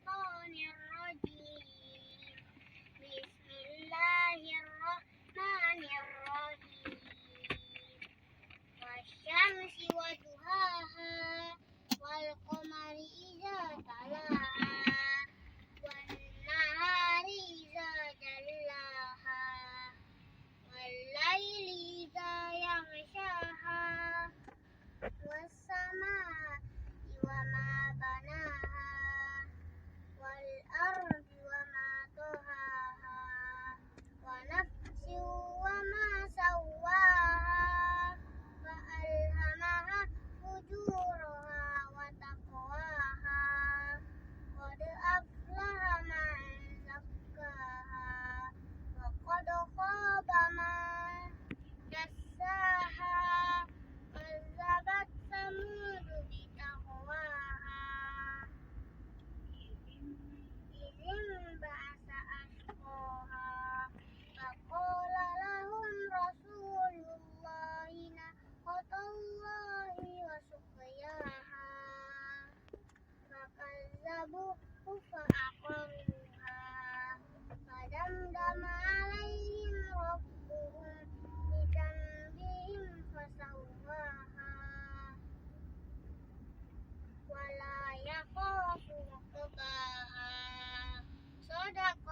الشيطان الرجيم. بسم الله الرحمن الرحيم. والشمس وضحاها والقمر إذا تلاها والنهار إذا جلاها والليل إذا يغشاها والسماء وما بناها والأرض وما طحاها ونفس وما سواها فألهمها فجورها وتقواها قد أفلح من زكاها وقد خاب من دساها كذبت ثمود بطغواها إذ انبعث أشقاها فقال لهم رسول الله ناقة الله وسقياها فكذبوه فعقروها فدمدم عليهم ربهم بذنبهم فسواها ولا يخاف عقباها. صدق